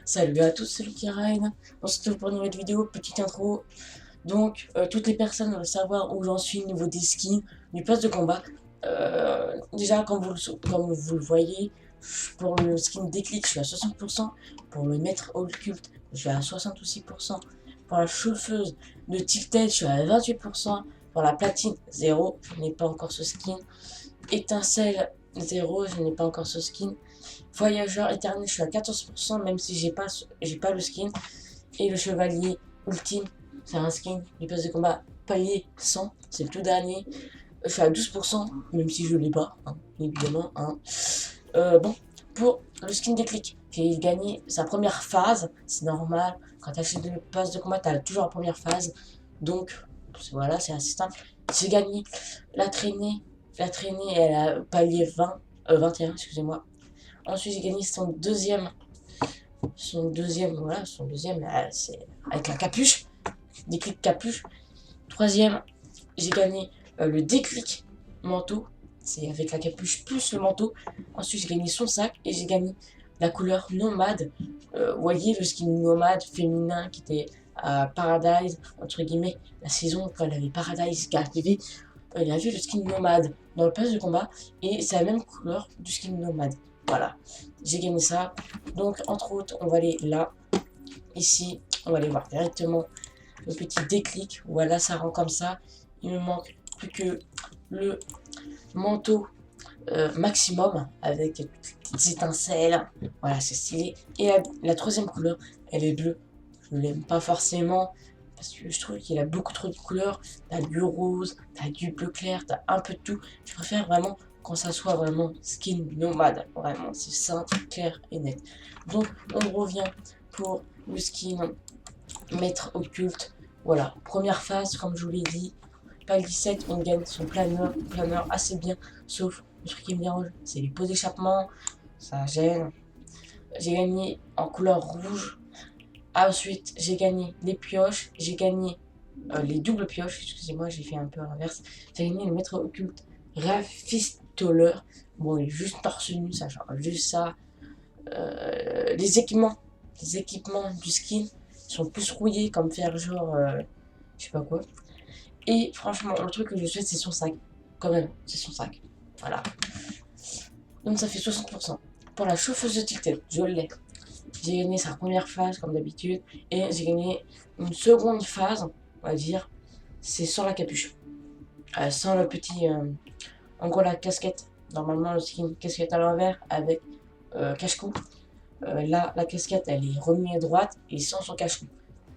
Salut à tous, c'est Karen. On se retrouve pour une nouvelle vidéo, petite intro. Donc, toutes les personnes veulent savoir où j'en suis au niveau des skins, du pass de combat. Déjà, comme vous le voyez, pour le skin déclic, je suis à 60%. Pour le maître occulte, je suis à 60 aussi pour cent. Pour la chauffeuse de Tilted, je suis à 28%. Pour la platine, 0, je n'ai pas encore ce skin. Étincelle, 0, je n'ai pas encore ce skin. Voyageur éternel, je suis à 14%, même si j'ai pas le skin. Et le chevalier ultime, c'est un skin du pass de combat palier 100, c'est le tout dernier. Je suis à 12%, même si je l'ai pas, hein, évidemment. Hein. Bon, pour le skin déclic, j'ai gagné sa première phase, c'est normal. Quand tu achètes le pass de combat, tu as toujours la première phase. Donc, voilà, c'est assez simple. J'ai gagné la traînée, elle a palier 20, 21, excusez-moi. Ensuite, j'ai gagné son deuxième, c'est avec la capuche, déclic capuche. Troisième, j'ai gagné le déclic manteau, c'est avec la capuche plus le manteau. Ensuite, j'ai gagné son sac et j'ai gagné la couleur nomade. Vous voyez le skin nomade féminin qui était à Paradise, entre guillemets, la saison quand elle avait Paradise qui est arrivé. Il a vu le skin nomade dans le pass de combat et c'est la même couleur du skin nomade. Voilà, j'ai gagné ça. Donc, entre autres, on va aller là, ici, on va aller voir directement le petit déclic. Voilà, ça rend comme ça. Il me manque plus que le manteau maximum avec des étincelles. Voilà, c'est stylé. Et la troisième couleur, elle est bleue. Je ne l'aime pas forcément parce que je trouve qu'il a beaucoup trop de couleurs. T'as du rose, t'as du bleu clair, t'as un peu de tout. Je préfère vraiment quand ça soit vraiment skin nomade. Vraiment, c'est simple, clair et net. Donc, on revient pour le skin maître occulte. Voilà, première phase, comme je vous l'ai dit. Pas le 17, on gagne son planeur assez bien. Sauf le truc qui me dérange, c'est les pots d'échappement. Ça gêne. J'ai gagné en couleur rouge. Ensuite, j'ai gagné les pioches. J'ai gagné les doubles pioches. Excusez-moi, j'ai fait un peu l'inverse. J'ai gagné le maître occulte rafistoleur. Bon, il est juste torse nu, ça change juste ça. Les équipements du skin sont plus rouillés, comme faire genre, je sais pas quoi. Et franchement, le truc que je souhaite, c'est son sac. Quand même, c'est son sac. Voilà. Donc ça fait 60%. Pour la chauffeuse de TikTok, je l'ai. J'ai gagné sa première phase, comme d'habitude. Et j'ai gagné une seconde phase, on va dire. C'est sans la capuche. Sans le petit... en gros, la casquette. Normalement, le skin casquette à l'envers avec cache-cou. Là, la casquette, elle est remise à droite et sans son cache-cou.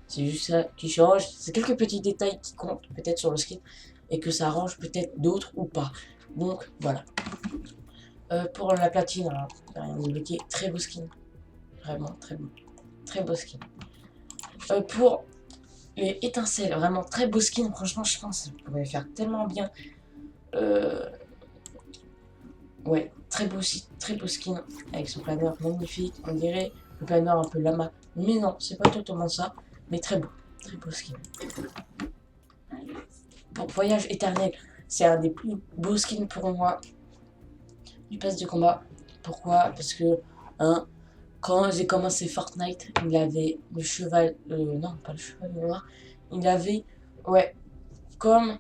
C'est juste ça qui change. C'est quelques petits détails qui comptent peut-être sur le skin et que ça arrange peut-être d'autres ou pas. Donc voilà. Pour la platine, alors, rien débloqué. Très beau skin. Vraiment très beau. Très beau skin. Pour les étincelles, vraiment très beau skin. Franchement, je pense que ça pourrait faire tellement bien. Ouais, très beau skin avec son planeur magnifique. On dirait le planeur un peu lama. Mais non, c'est pas totalement ça. Mais très beau skin. Pour Voyage éternel, c'est un des plus beaux skins pour moi du pass de combat. Pourquoi? Parce que, hein, quand j'ai commencé Fortnite, il avait le cheval. Non, pas le cheval noir. Il avait, ouais, comme,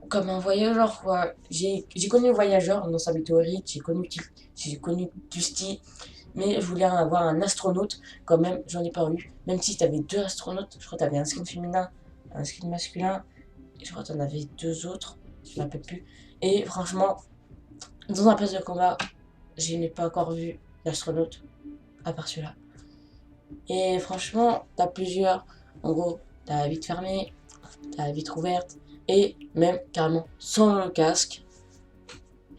comme un voyageur, quoi. J'ai connu le voyageur dans sa météorite, j'ai connu Dusty, mais je voulais avoir un astronaute, quand même, j'en ai pas eu. Même si t'avais deux astronautes, je crois que t'avais un skin féminin, un skin masculin, et je crois que t'en avais deux autres, je ne rappelle plus. Et franchement, dans un pass de combat, je n'ai pas encore vu d'astronaute, à part celui-là. Et franchement, t'as plusieurs. En gros, t'as la vitre fermée, t'as la vitre ouverte, et même carrément sans le casque.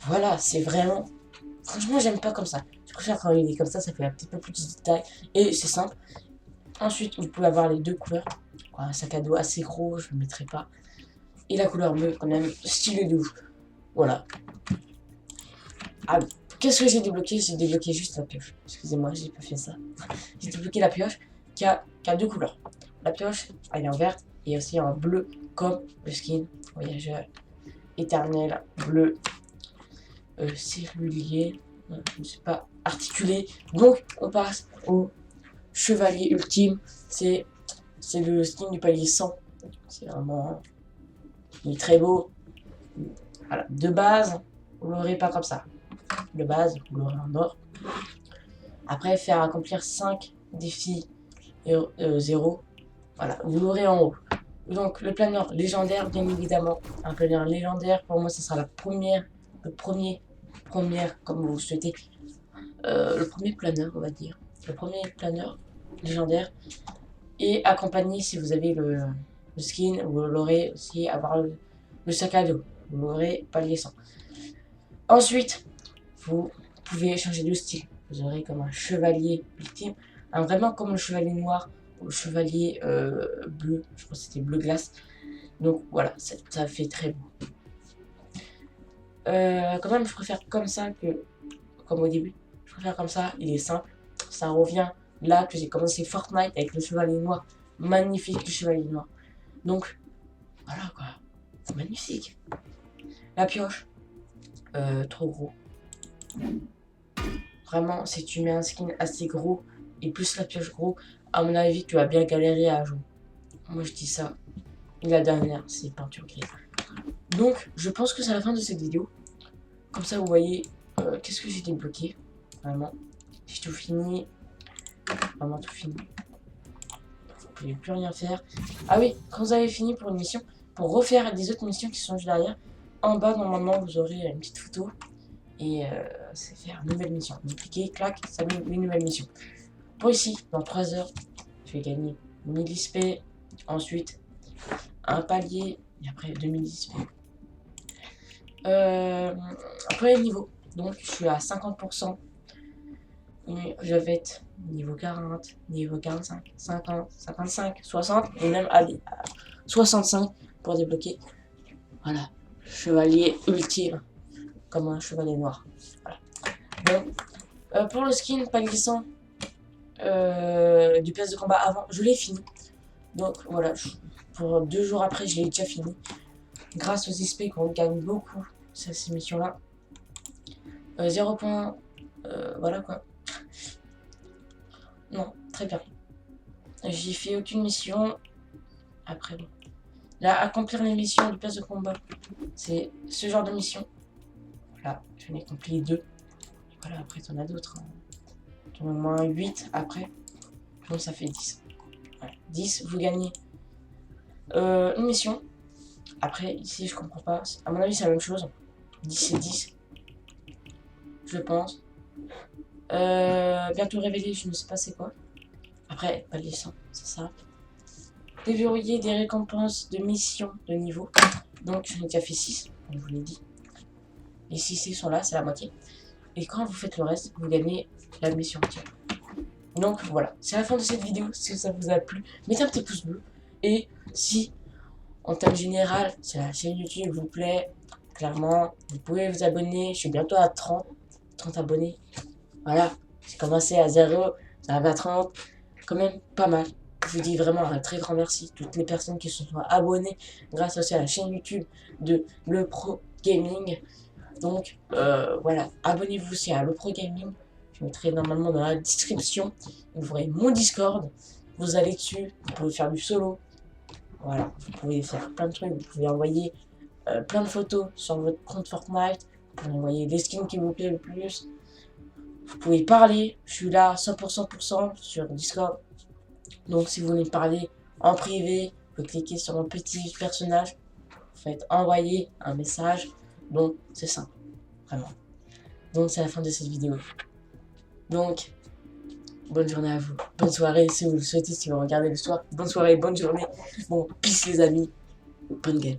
Voilà, c'est vraiment. Franchement, j'aime pas comme ça. Je préfère quand il est comme ça fait un petit peu plus de détails. Et c'est simple. Ensuite, vous pouvez avoir les deux couleurs. Un sac à dos assez gros, je ne le mettrai pas. Et la couleur bleue, quand même, stylé de ouf. Voilà. Ah, qu'est-ce que j'ai débloqué? J'ai débloqué juste la pioche. Excusez-moi, j'ai pas fait ça. J'ai débloqué la pioche qui a deux couleurs. La pioche, elle est en verte et aussi en bleu, comme le skin voyageur éternel bleu cérulier. Je ne sais pas articulé. Donc on passe au chevalier ultime. C'est le skin du palier 100. C'est vraiment... Il est très beau. Voilà. De base, vous l'aurez pas comme ça. De base, vous l'aurez en or. Après, faire accomplir 5 défis et 0. Voilà, vous l'aurez en haut. Donc, le planeur légendaire, bien évidemment. Un planeur légendaire, pour moi, ce sera le premier, comme vous le souhaitez. Le premier planeur, on va dire. Le premier planeur légendaire. Et accompagné, si vous avez le skin, vous l'aurez aussi avoir le sac à dos. Vous l'aurez palier 100. Ensuite, vous pouvez changer de style. Vous aurez comme un chevalier ultime. Vraiment comme le chevalier noir ou le chevalier bleu. Je crois que c'était bleu glace. Donc voilà, ça fait très beau. Quand même, je préfère comme ça que comme au début. Je préfère comme ça, il est simple. Ça revient là que j'ai commencé Fortnite avec le chevalier noir. Magnifique le chevalier noir. Donc, voilà quoi. C'est magnifique. La pioche. Trop gros. Vraiment, si tu mets un skin assez gros et plus la pioche gros, à mon avis, tu vas bien galérer à jouer. Moi, je dis ça. Et la dernière, c'est peinture grise. Donc, je pense que c'est la fin de cette vidéo. Comme ça, vous voyez qu'est-ce que j'ai débloqué. Vraiment. J'ai tout fini. Vraiment tout fini. Vous ne pouvez plus rien faire. Ah oui, quand vous avez fini pour une mission, pour refaire des autres missions qui sont juste derrière, en bas, normalement, vous aurez une petite photo. Et c'est faire une nouvelle mission. Vous cliquez, clac, ça met une nouvelle mission. Pour ici, dans 3 heures, je vais gagner 1000 XP. Ensuite, un palier. Et après, 2000 XP. Après, niveau. Donc, je suis à 50%. Je vais être niveau 40, niveau 45, 50, 55, 60. Et même aller à 65 pour débloquer. Voilà. Chevalier ultime. Comme un chevalier noir. Voilà. Donc, pour le skin palier 100 du pièce de combat avant, je l'ai fini. Donc voilà, pour 2 jours après, je l'ai déjà fini. Grâce aux XP qu'on gagne beaucoup sur ces missions-là. 0 points. Voilà quoi. Non, très bien. J'ai fait aucune mission. Après, bon. Là, accomplir les missions du pièce de combat, c'est ce genre de mission. Voilà, j'en ai accompli 2. Voilà, après, t'en as d'autres. Hein. T'en as au moins 8 après. Donc, ça fait 10. Voilà. 10, vous gagnez une mission. Après, ici, je comprends pas. À mon avis, c'est la même chose. 10, c'est 10. Je pense. Bientôt révélé, je ne sais pas c'est quoi. Après, palier 100, c'est ça. Déverrouiller des récompenses de missions de niveau. Donc, j'en ai déjà fait 6, comme je vous l'ai dit. Les 6 sont là, c'est la moitié. Et quand vous faites le reste, vous gagnez la mission entière. Donc voilà, c'est la fin de cette vidéo. Si ça vous a plu, mettez un petit pouce bleu. Et si, en termes général, si la chaîne YouTube vous plaît, clairement, vous pouvez vous abonner. Je suis bientôt à 30 abonnés. Voilà, j'ai commencé à 0, j'arrive à 30. Quand même pas mal. Je vous dis vraiment un très grand merci. Toutes les personnes qui se sont abonnées grâce aussi à la chaîne YouTube de Le Pro Gaming. Donc voilà, abonnez-vous aussi à Le Pro Gaming. Je mettrai normalement dans la description. Vous aurez mon Discord. Vous allez dessus, vous pouvez faire du solo. Voilà, vous pouvez faire plein de trucs. Vous pouvez envoyer plein de photos sur votre compte Fortnite. Vous pouvez envoyer les skins qui vous plaisent le plus. Vous pouvez parler. Je suis là 100% sur Discord. Donc si vous voulez me parler en privé, vous cliquez sur mon petit personnage. Vous faites envoyer un message. Donc c'est simple. Vraiment. Donc c'est la fin de cette vidéo. Donc, bonne journée à vous. Bonne soirée si vous le souhaitez, si vous regardez le soir. Bonne soirée, bonne journée. Bon, peace les amis. Bonne game.